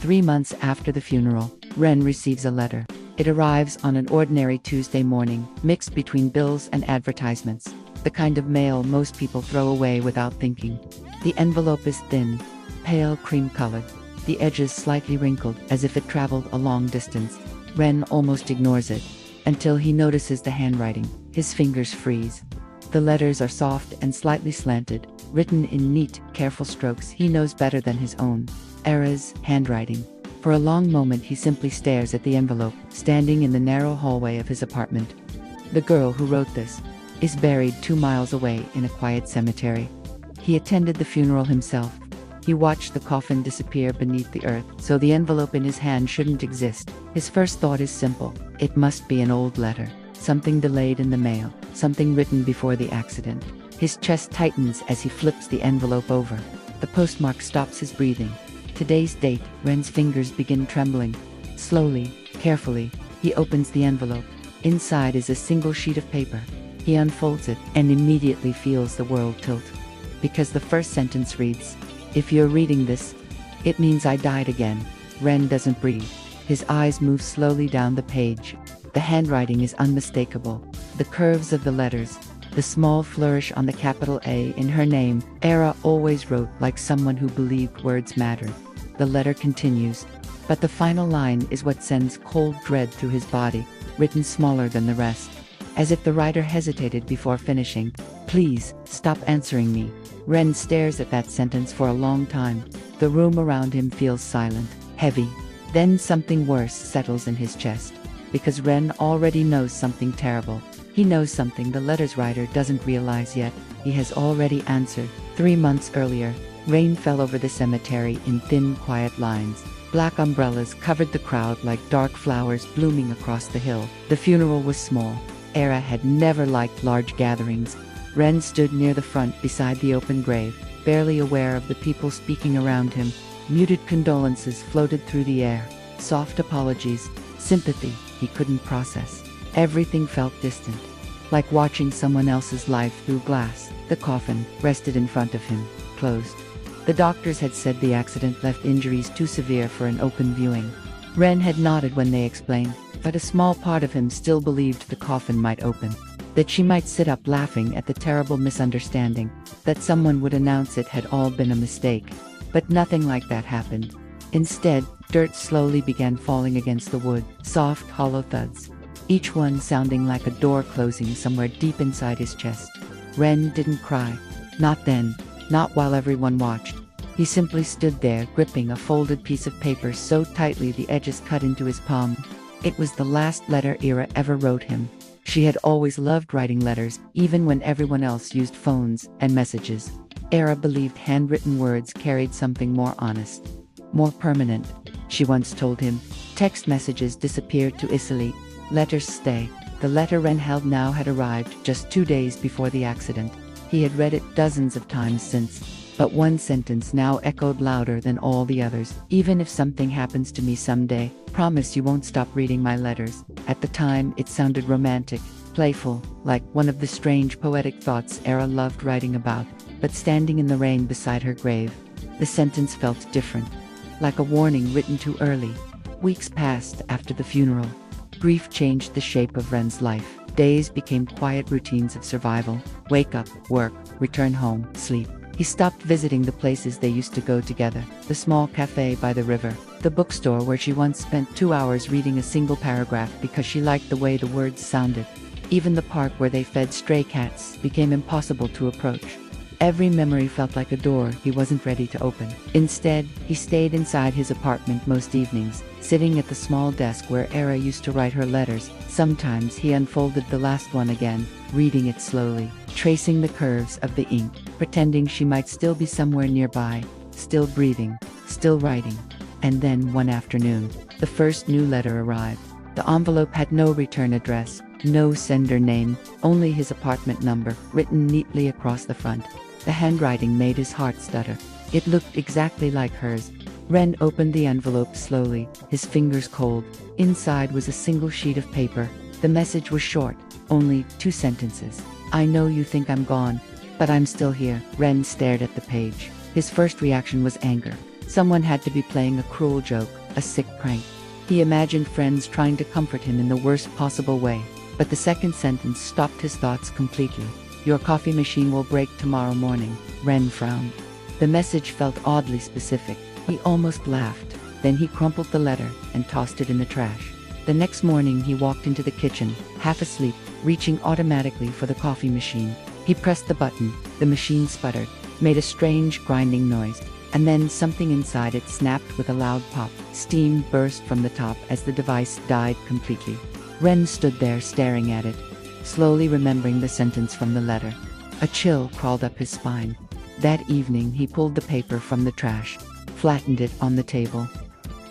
3 months after the funeral, Ren receives a letter. It arrives on an ordinary Tuesday morning, mixed between bills and advertisements. The kind of mail most people throw away without thinking. The envelope is thin, pale cream-colored, the edges slightly wrinkled as if it traveled a long distance. Ren almost ignores it, until he notices the handwriting. His fingers freeze. The letters are soft and slightly slanted, written in neat, careful strokes he knows better than his own. Aira's handwriting. For a long moment he simply stares at the envelope, standing in the narrow hallway of his apartment. The girl who wrote this is buried 2 miles away in a quiet cemetery. He attended the funeral himself. He watched the coffin disappear beneath the earth, so the envelope in his hand shouldn't exist. His first thought is simple. It must be an old letter. Something delayed in the mail. Something written before the accident. His chest tightens as he flips the envelope over. The postmark stops his breathing. Today's date. Ren's fingers begin trembling. Slowly, carefully, he opens the envelope. Inside is a single sheet of paper. He unfolds it and immediately feels the world tilt. Because the first sentence reads, "If you're reading this, it means I died again." Ren doesn't breathe. His eyes move slowly down the page. The handwriting is unmistakable. The curves of the letters, the small flourish on the capital A in her name. Aira always wrote like someone who believed words mattered. The letter continues, but the final line is what sends cold dread through his body, written smaller than the rest. As if the writer hesitated before finishing. "Please, stop answering me." Ren stares at that sentence for a long time. The room around him feels silent, heavy. Then something worse settles in his chest. Because Ren already knows something terrible. He knows something the letter's writer doesn't realize yet. He has already answered. 3 months earlier, rain fell over the cemetery in thin, quiet lines. Black umbrellas covered the crowd like dark flowers blooming across the hill. The funeral was small. Aira had never liked large gatherings. Ren stood near the front beside the open grave, barely aware of the people speaking around him. Muted condolences floated through the air. Soft apologies, sympathy he couldn't process. Everything felt distant, like watching someone else's life through glass. The coffin rested in front of him, closed. The doctors had said the accident left injuries too severe for an open viewing. Ren had nodded when they explained, but a small part of him still believed the coffin might open. That she might sit up laughing at the terrible misunderstanding, that someone would announce it had all been a mistake. But nothing like that happened. Instead, dirt slowly began falling against the wood, soft, hollow thuds, each one sounding like a door closing somewhere deep inside his chest. Ren didn't cry. Not then, not while everyone watched. He simply stood there, gripping a folded piece of paper so tightly the edges cut into his palm. It was the last letter Aira ever wrote him. She had always loved writing letters, even when everyone else used phones and messages. Aira believed handwritten words carried something more honest, more permanent. She once told him, "Text messages disappear to Italy, letters stay." The letter Ren held now had arrived just 2 days before the accident. He had read it dozens of times since, but one sentence now echoed louder than all the others. "Even if something happens to me someday, promise you won't stop reading my letters." At the time, it sounded romantic, playful, like one of the strange poetic thoughts Aira loved writing about. But standing in the rain beside her grave, the sentence felt different, like a warning written too early. Weeks passed after the funeral. Grief changed the shape of Ren's life. Days became quiet routines of survival. Wake up, work, return home, sleep. He stopped visiting the places they used to go together. The small cafe by the river. The bookstore where she once spent 2 hours reading a single paragraph because she liked the way the words sounded. Even the park where they fed stray cats became impossible to approach. Every memory felt like a door he wasn't ready to open. Instead, he stayed inside his apartment most evenings, sitting at the small desk where Aira used to write her letters. Sometimes he unfolded the last one again, reading it slowly, tracing the curves of the ink, pretending she might still be somewhere nearby, still breathing, still writing. And then one afternoon, the first new letter arrived. The envelope had no return address, no sender name, only his apartment number, written neatly across the front. The handwriting made his heart stutter. It looked exactly like hers. Ren opened the envelope slowly, his fingers cold. Inside was a single sheet of paper. The message was short, only 2 sentences. "I know you think I'm gone, but I'm still here." Ren stared at the page. His first reaction was anger. Someone had to be playing a cruel joke, a sick prank. He imagined friends trying to comfort him in the worst possible way. But the second sentence stopped his thoughts completely. Your coffee machine will break tomorrow morning. Ren frowned. The message felt oddly specific. He almost laughed. Then he crumpled the letter and tossed it in the trash. The next morning he walked into the kitchen, half asleep, reaching automatically for the coffee machine. He pressed the button. The machine sputtered, made a strange grinding noise, and then something inside it snapped with a loud pop. Steam burst from the top as the device died completely. Ren stood there staring at it, slowly remembering the sentence from the letter. A chill crawled up his spine. That evening he pulled the paper from the trash, flattened it on the table,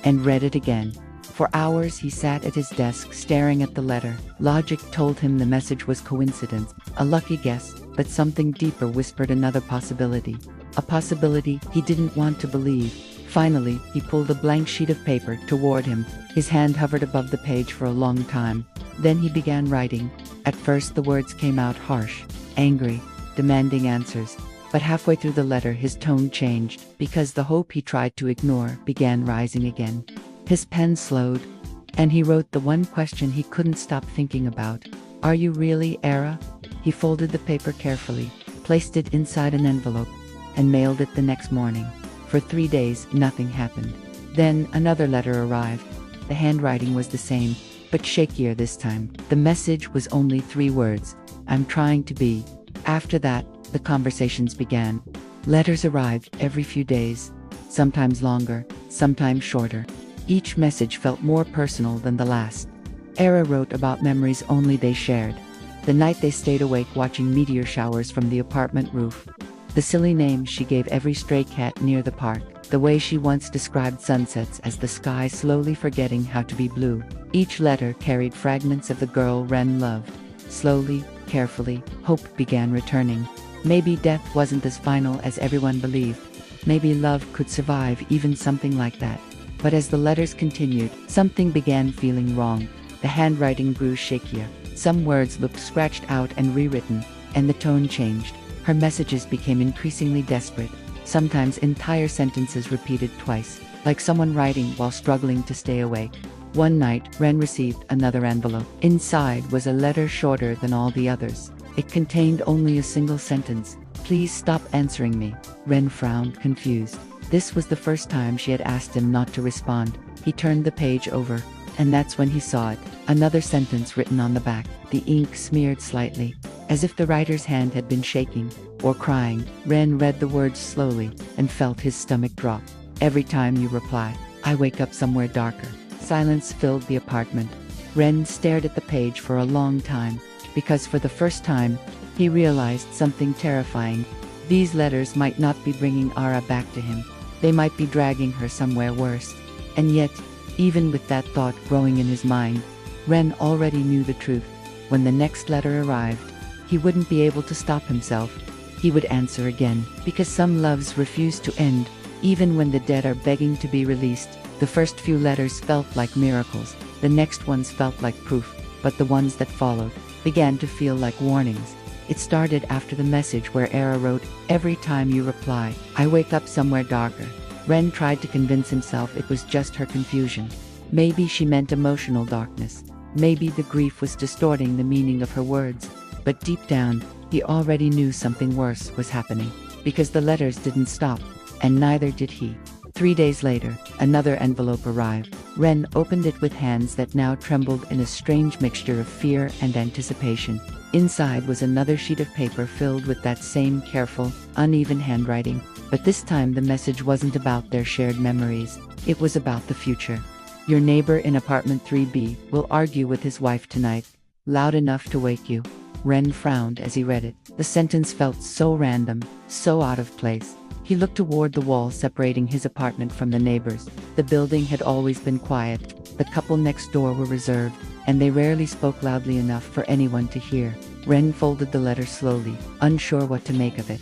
and read it again. For hours he sat at his desk staring at the letter. Logic told him the message was coincidence, a lucky guess, but something deeper whispered another possibility. A possibility he didn't want to believe. Finally, he pulled a blank sheet of paper toward him. His hand hovered above the page for a long time. Then he began writing. At first the words came out harsh, angry, demanding answers. But halfway through the letter his tone changed, because the hope he tried to ignore began rising again. His pen slowed, and he wrote the one question he couldn't stop thinking about. Are you really Aira? He folded the paper carefully, placed it inside an envelope, and mailed it the next morning. For 3 days, nothing happened. Then another letter arrived. The handwriting was the same, but shakier this time. The message was only 3 words. I'm trying to be. After that, the conversations began. Letters arrived every few days, sometimes longer, sometimes shorter. Each message felt more personal than the last. Aira wrote about memories only they shared. The night they stayed awake watching meteor showers from the apartment roof. The silly names she gave every stray cat near the park. The way she once described sunsets as the sky slowly forgetting how to be blue. Each letter carried fragments of the girl Ren loved. Slowly, carefully, hope began returning. Maybe death wasn't as final as everyone believed. Maybe love could survive even something like that. But as the letters continued, something began feeling wrong. The handwriting grew shakier. Some words looked scratched out and rewritten, and the tone changed. Her messages became increasingly desperate. Sometimes entire sentences repeated twice, like someone writing while struggling to stay awake. One night, Ren received another envelope. Inside was a letter shorter than all the others. It contained only a single sentence. Please stop answering me. Ren frowned, confused. This was the first time she had asked him not to respond. He turned the page over, and that's when he saw it. Another sentence written on the back. The ink smeared slightly, as if the writer's hand had been shaking or crying. Ren read the words slowly and felt his stomach drop. Every time you reply, I wake up somewhere darker. Silence filled the apartment. Ren stared at the page for a long time, because for the first time, he realized something terrifying. These letters might not be bringing Aira back to him. They might be dragging her somewhere worse. And yet, even with that thought growing in his mind, Ren already knew the truth. When the next letter arrived, he wouldn't be able to stop himself. He would answer again, because some loves refuse to end, even when the dead are begging to be released. The first few letters felt like miracles. The next ones felt like proof, but the ones that followed began to feel like warnings. It started after the message where Aira wrote, every time you reply, I wake up somewhere darker. Ren tried to convince himself it was just her confusion. Maybe she meant emotional darkness. Maybe the grief was distorting the meaning of her words. But deep down, he already knew something worse was happening, because the letters didn't stop, and neither did he. 3 days later, another envelope arrived. Ren opened it with hands that now trembled in a strange mixture of fear and anticipation. Inside was another sheet of paper filled with that same careful, uneven handwriting, but this time the message wasn't about their shared memories. It was about the future. Your neighbor in apartment 3B will argue with his wife tonight, loud enough to wake you. Ren frowned as he read it. The sentence felt so random, so out of place. He looked toward the wall separating his apartment from the neighbors. The building had always been quiet. The couple next door were reserved, and they rarely spoke loudly enough for anyone to hear. Ren folded the letter slowly, unsure what to make of it.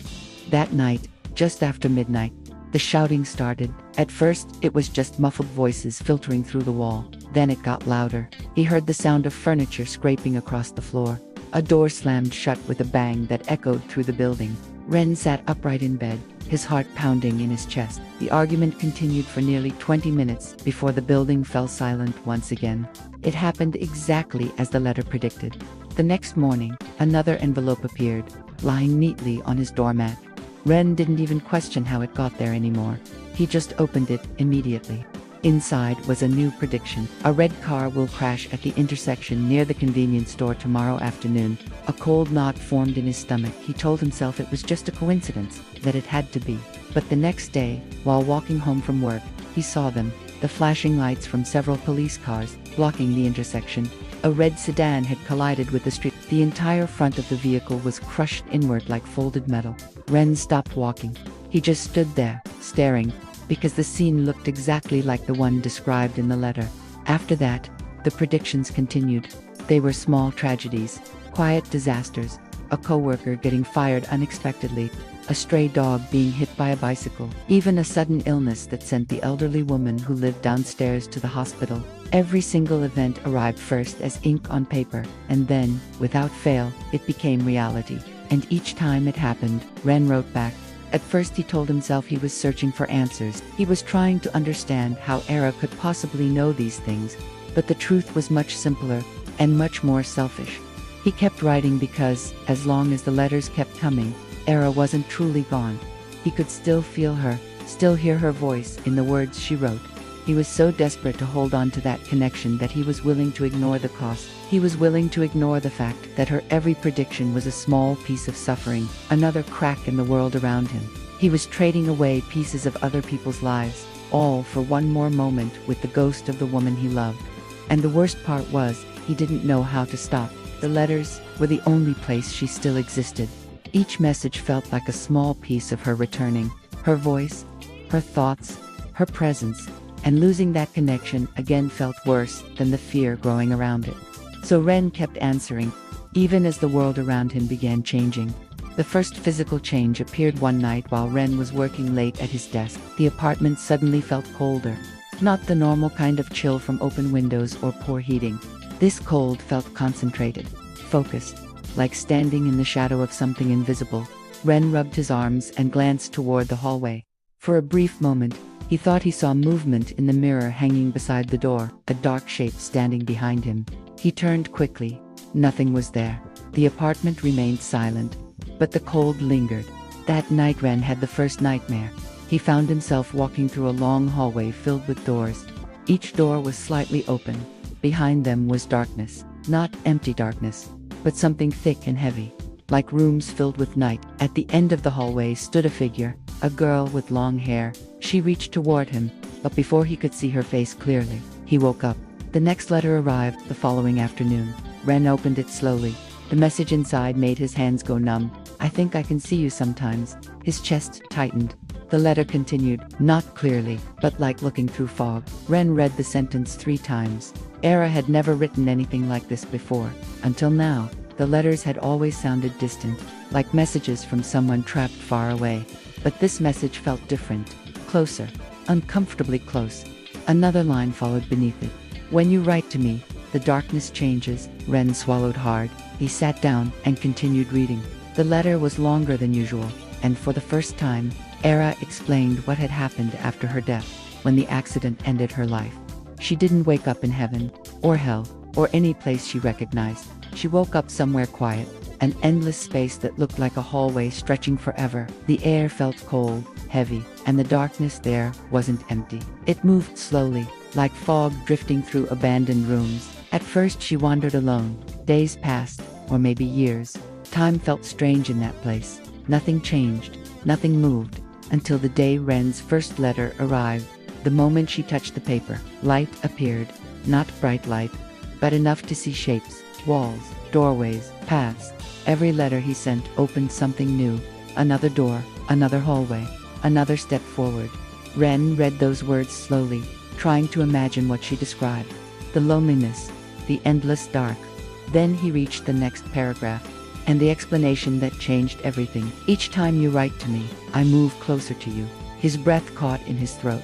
That night, just after midnight, the shouting started. At first, it was just muffled voices filtering through the wall. Then it got louder. He heard the sound of furniture scraping across the floor. A door slammed shut with a bang that echoed through the building. Ren sat upright in bed, his heart pounding in his chest. The argument continued for nearly 20 minutes before the building fell silent once again. It happened exactly as the letter predicted. The next morning, another envelope appeared, lying neatly on his doormat. Ren didn't even question how it got there anymore. He just opened it immediately. Inside was a new prediction. A red car will crash at the intersection near the convenience store tomorrow afternoon. A cold knot formed in his stomach. He told himself it was just a coincidence, that it had to be. But the next day, while walking home from work, he saw them, the flashing lights from several police cars, blocking the intersection. A red sedan had collided with the street. The entire front of the vehicle was crushed inward like folded metal. Ren stopped walking. He just stood there, staring, because the scene looked exactly like the one described in the letter. After that, the predictions continued. They were small tragedies, quiet disasters, a coworker getting fired unexpectedly, a stray dog being hit by a bicycle, even a sudden illness that sent the elderly woman who lived downstairs to the hospital. Every single event arrived first as ink on paper, and then, without fail, it became reality. And each time it happened, Ren wrote back. At first he told himself he was searching for answers. He was trying to understand how Aira could possibly know these things, but the truth was much simpler and much more selfish. He kept writing because, as long as the letters kept coming, Aira wasn't truly gone. He could still feel her, still hear her voice in the words she wrote. He was so desperate to hold on to that connection that he was willing to ignore the cost. He was willing to ignore the fact that her every prediction was a small piece of suffering, another crack in the world around him. He was trading away pieces of other people's lives, all for one more moment with the ghost of the woman he loved. And the worst part was, he didn't know how to stop. The letters were the only place she still existed. Each message felt like a small piece of her returning. Her voice, her thoughts, her presence. And losing that connection again felt worse than the fear growing around it. So Ren kept answering, even as the world around him began changing. The first physical change appeared one night while Ren was working late at his desk. The apartment suddenly felt colder. Not the normal kind of chill from open windows or poor heating. This cold felt concentrated, focused, like standing in the shadow of something invisible. Ren rubbed his arms and glanced toward the hallway. For a brief moment, he thought he saw movement in the mirror hanging beside the door, a dark shape standing behind him. He turned quickly. Nothing was there. The apartment remained silent, but the cold lingered. That night Ren had the first nightmare. He found himself walking through a long hallway filled with doors. Each door was slightly open. Behind them was darkness. Not empty darkness, but something thick and heavy, like rooms filled with night. At the end of the hallway stood a figure, a girl with long hair. She reached toward him, but before he could see her face clearly, he woke up. The next letter arrived the following afternoon. Ren opened it slowly. The message inside made his hands go numb. I think I can see you sometimes. His chest tightened. The letter continued, not clearly, but like looking through fog. Ren read the sentence 3 times. Aira had never written anything like this before. Until now, the letters had always sounded distant, like messages from someone trapped far away. But this message felt different. Closer, uncomfortably close. Another line followed beneath it. When you write to me, the darkness changes. Ren swallowed hard. He sat down and continued reading. The letter was longer than usual, and for the first time, Aira explained what had happened after her death, when the accident ended her life. She didn't wake up in heaven, or hell, or any place she recognized. She woke up somewhere quiet, an endless space that looked like a hallway stretching forever. The air felt cold, heavy, and the darkness there wasn't empty. It moved slowly, like fog drifting through abandoned rooms. At first she wandered alone. Days passed, or maybe years. Time felt strange in that place. Nothing changed, nothing moved, until the day Ren's first letter arrived. The moment she touched the paper, light appeared. Not bright light, but enough to see shapes, walls, doorways, paths. Every letter he sent opened something new. Another door, another hallway, another step forward. Ren read those words slowly, trying to imagine what she described. The loneliness, the endless dark. Then he reached the next paragraph, and the explanation that changed everything. Each time you write to me, I move closer to you. His breath caught in his throat.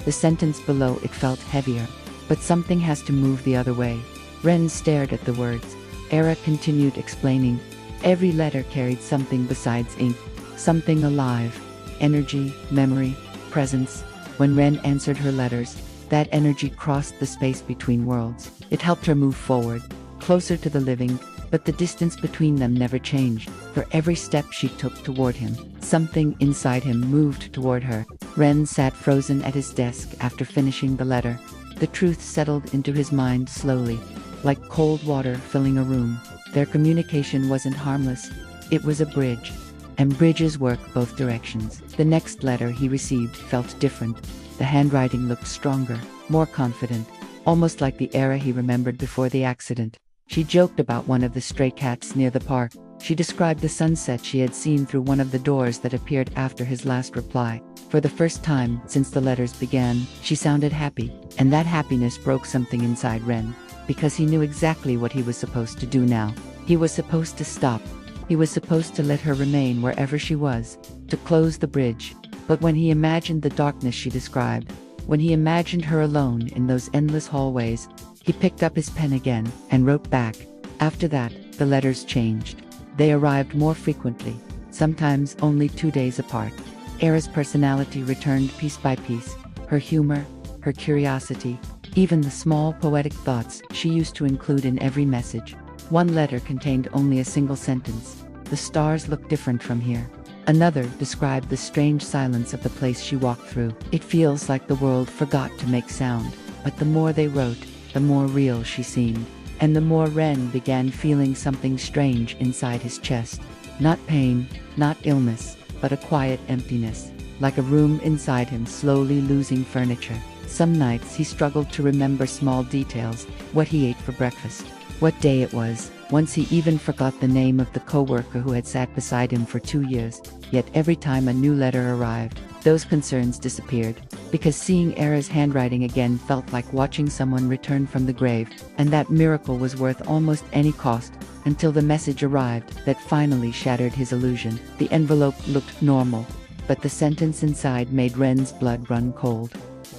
The sentence below it felt heavier, but something has to move the other way. Ren stared at the words. Aira continued explaining. Every letter carried something besides ink, something alive. energy, memory, presence. When Ren answered her letters, that energy crossed the space between worlds. It helped her move forward, closer to the living, but the distance between them never changed. For every step she took toward him, something inside him moved toward her. Ren sat frozen at his desk after finishing the letter. The truth settled into his mind slowly, like cold water filling a room. Their communication wasn't harmless. It was a bridge. And bridges work both directions. The next letter he received felt different. The handwriting looked stronger, more confident, almost like the Aira he remembered before the accident. She joked about one of the stray cats near the park. She described the sunset she had seen through one of the doors that appeared after his last reply. For the first time since the letters began, she sounded happy, and that happiness broke something inside Ren, because he knew exactly what he was supposed to do now. He was supposed to stop. He was supposed to let her remain wherever she was, to close the bridge. But when he imagined the darkness she described, when he imagined her alone in those endless hallways, he picked up his pen again and wrote back. After that, the letters changed. They arrived more frequently, sometimes only 2 days apart. Aira's personality returned piece by piece, her humor, her curiosity, even the small poetic thoughts she used to include in every message. One letter contained only a single sentence. The stars look different from here. Another described the strange silence of the place she walked through. It feels like the world forgot to make sound. But the more they wrote, the more real she seemed. And the more Ren began feeling something strange inside his chest. Not pain, not illness, but a quiet emptiness, like a room inside him slowly losing furniture. Some nights he struggled to remember small details, what he ate for breakfast, what day it was. Once he even forgot the name of the co-worker who had sat beside him for 2 years. Yet every time a new letter arrived, those concerns disappeared, because seeing Aira's handwriting again felt like watching someone return from the grave, and that miracle was worth almost any cost, until the message arrived that finally shattered his illusion. The envelope looked normal, but the sentence inside made Ren's blood run cold.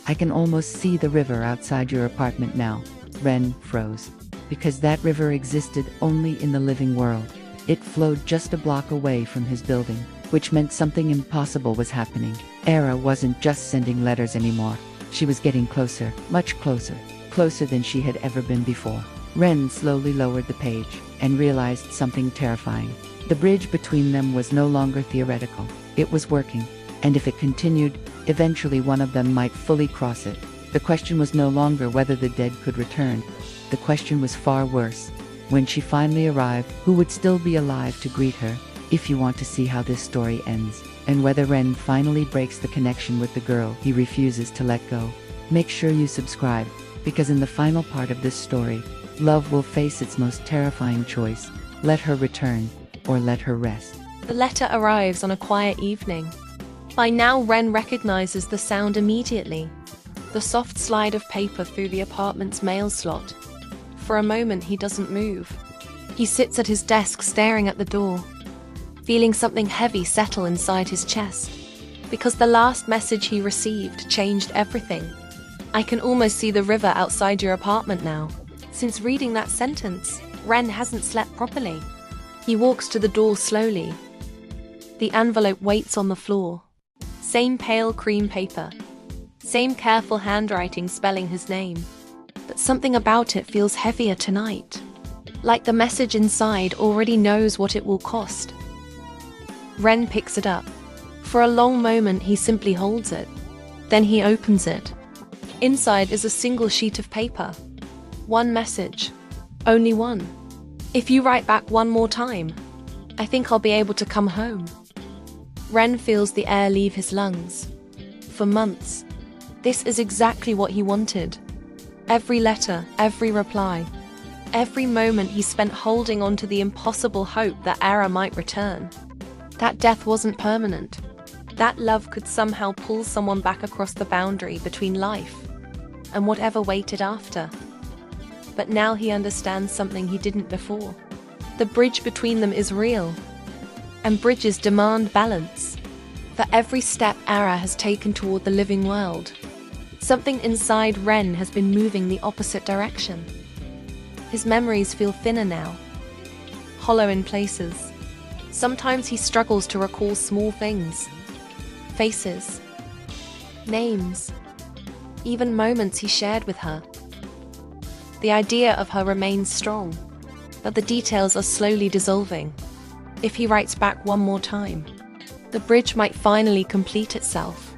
"I can almost see the river outside your apartment now." Ren froze, because that river existed only in the living world. It flowed just a block away from his building, which meant something impossible was happening. Aira wasn't just sending letters anymore. She was getting closer, much closer, closer than she had ever been before. Ren slowly lowered the page and realized something terrifying. The bridge between them was no longer theoretical. It was working, and if it continued, eventually one of them might fully cross it. The question was no longer whether the dead could return. The question was far worse. When she finally arrived, who would still be alive to greet her? If you want to see how this story ends, and whether Ren finally breaks the connection with the girl he refuses to let go, make sure you subscribe, because in the final part of this story, love will face its most terrifying choice: let her return, or let her rest. The letter arrives on a quiet evening. By now, Ren recognizes the sound immediately. The soft slide of paper through the apartment's mail slot. For a moment, he doesn't move. He sits at his desk staring at the door, feeling something heavy settle inside his chest. Because the last message he received changed everything. "I can almost see the river outside your apartment now." Since reading that sentence, Ren hasn't slept properly. He walks to the door slowly. The envelope waits on the floor. Same pale cream paper. Same careful handwriting spelling his name. But something about it feels heavier tonight. Like the message inside already knows what it will cost. Ren picks it up. For a long moment, he simply holds it. Then he opens it. Inside is a single sheet of paper. One message. Only one. "If you write back one more time, I think I'll be able to come home." Ren feels the air leave his lungs. For months, this is exactly what he wanted. Every letter, every reply, every moment he spent holding on to the impossible hope that Aira might return. That death wasn't permanent. That love could somehow pull someone back across the boundary between life and whatever waited after. But now he understands something he didn't before. The bridge between them is real, and bridges demand balance. For every step Aira has taken toward the living world, something inside Ren has been moving the opposite direction. His memories feel thinner now, hollow in places. Sometimes he struggles to recall small things. Faces, names, even moments he shared with her. The idea of her remains strong, but the details are slowly dissolving. If he writes back one more time, the bridge might finally complete itself.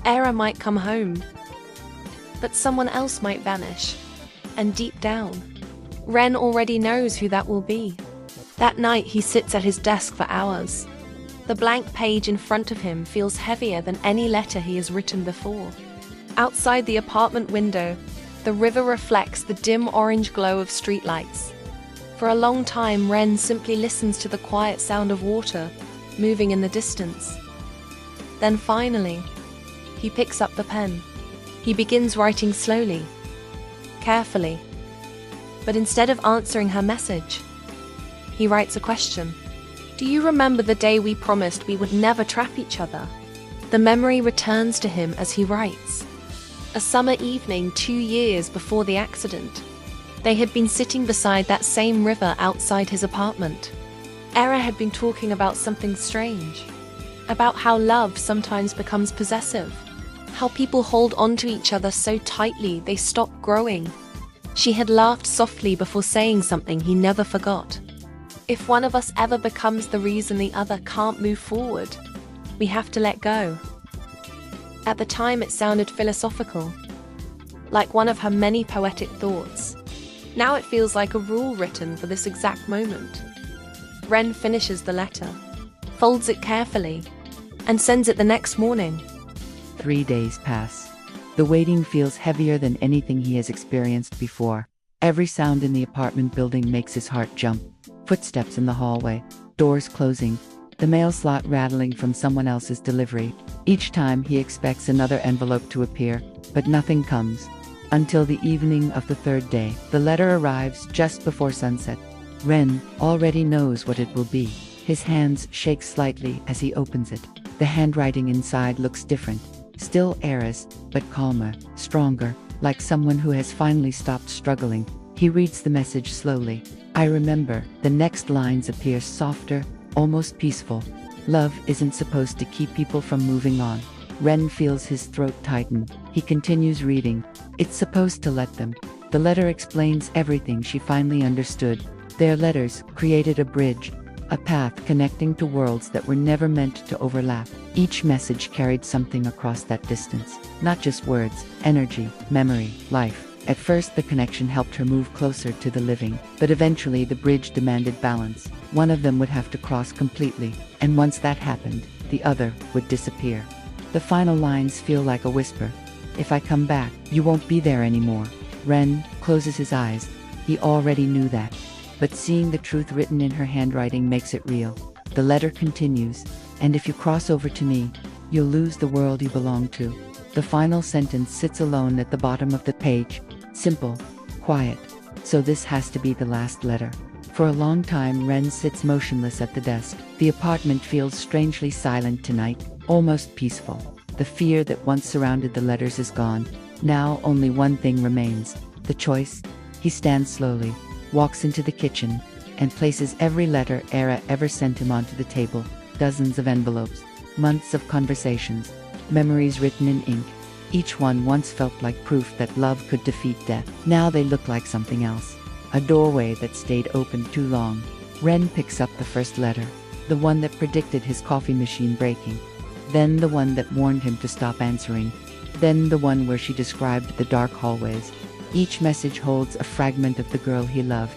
Aira might come home, but someone else might vanish. And deep down, Ren already knows who that will be. That night he sits at his desk for hours. The blank page in front of him feels heavier than any letter he has written before. Outside the apartment window, the river reflects the dim orange glow of streetlights. For a long time, Ren simply listens to the quiet sound of water moving in the distance. Then finally, he picks up the pen. He begins writing slowly, carefully. But instead of answering her message, he writes a question. Do you remember the day we promised we would never trap each other? The memory returns to him as he writes. A summer evening 2 years before the accident. They had been sitting beside that same river outside his apartment. Aira had been talking about something strange. About how love sometimes becomes possessive. How people hold on to each other so tightly they stop growing. She had laughed softly before saying something he never forgot. If one of us ever becomes the reason the other can't move forward, we have to let go. At the time it sounded philosophical, like one of her many poetic thoughts. Now it feels like a rule written for this exact moment. Ren finishes the letter, folds it carefully, and sends it the next morning. 3 days pass. The waiting feels heavier than anything he has experienced before. Every sound in the apartment building makes his heart jump. Footsteps in the hallway, doors closing, the mail slot rattling from someone else's delivery. Each time he expects another envelope to appear, but nothing comes. Until the evening of the 3rd day, the letter arrives just before sunset. Ren already knows what it will be. His hands shake slightly as he opens it. The handwriting inside looks different. Still Aira's, but calmer, stronger, like someone who has finally stopped struggling. He reads the message slowly. I remember. The next lines appear softer, almost peaceful. Love isn't supposed to keep people from moving on. Ren feels his throat tighten. He continues reading. It's supposed to let them. The letter explains everything she finally understood. Their letters created a bridge, a path connecting to worlds that were never meant to overlap. Each message carried something across that distance. Not just words, energy, memory, life. At first the connection helped her move closer to the living, but eventually the bridge demanded balance. One of them would have to cross completely, and once that happened, the other would disappear. The final lines feel like a whisper. If I come back, you won't be there anymore. Ren closes his eyes. He already knew that. But seeing the truth written in her handwriting makes it real. The letter continues, and if you cross over to me, you'll lose the world you belong to. The final sentence sits alone at the bottom of the page. Simple, quiet. So this has to be the last letter. For a long time Ren sits motionless at the desk. The apartment feels strangely silent tonight, almost peaceful. The fear that once surrounded the letters is gone. Now only one thing remains. The choice. He stands slowly, walks into the kitchen, and places every letter Aira ever sent him onto the table. Dozens of envelopes, months of conversations, memories written in ink. Each one once felt like proof that love could defeat death. Now they look like something else. A doorway that stayed open too long. Ren picks up the first letter. The one that predicted his coffee machine breaking. Then the one that warned him to stop answering. Then the one where she described the dark hallways. Each message holds a fragment of the girl he loved.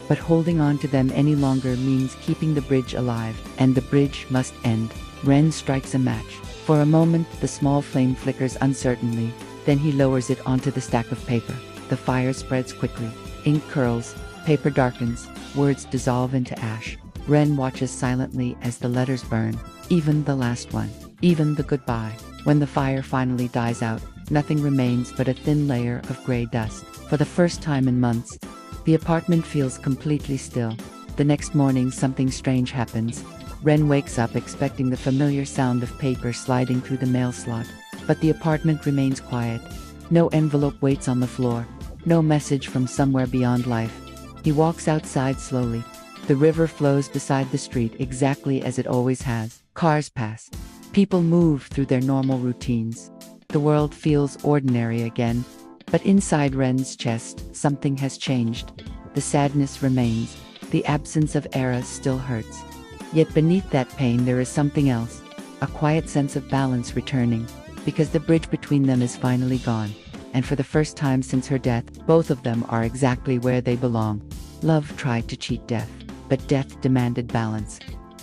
But holding on to them any longer means keeping the bridge alive, and the bridge must end. Ren strikes a match. For a moment, the small flame flickers uncertainly, then he lowers it onto the stack of paper. The fire spreads quickly. Ink curls, paper darkens, words dissolve into ash. Ren watches silently as the letters burn, even the last one, even the goodbye. When the fire finally dies out, nothing remains but a thin layer of gray dust. For the first time in months, the apartment feels completely still. The next morning, something strange happens. Ren wakes up expecting the familiar sound of paper sliding through the mail slot, but the apartment remains quiet. No envelope waits on the floor, no message from somewhere beyond life. He walks outside slowly. The river flows beside the street exactly as it always has. Cars pass. People move through their normal routines. The world feels ordinary again. But inside Ren's chest, something has changed. The sadness remains. The absence of Aira still hurts. Yet beneath that pain there is something else. A quiet sense of balance returning. Because the bridge between them is finally gone. And for the first time since her death, both of them are exactly where they belong. Love tried to cheat death, but death demanded balance.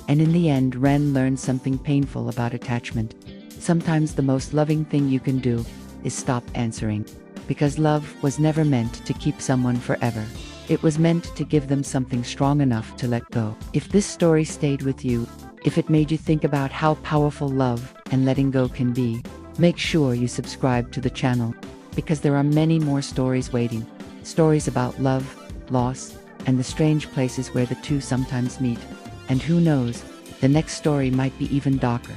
And in the end, Ren learned something painful about attachment. Sometimes the most loving thing you can do is stop answering. Because love was never meant to keep someone forever. It was meant to give them something strong enough to let go. If this story stayed with you, if it made you think about how powerful love and letting go can be, make sure you subscribe to the channel. Because there are many more stories waiting. Stories about love, loss, and the strange places where the two sometimes meet. And who knows, the next story might be even darker.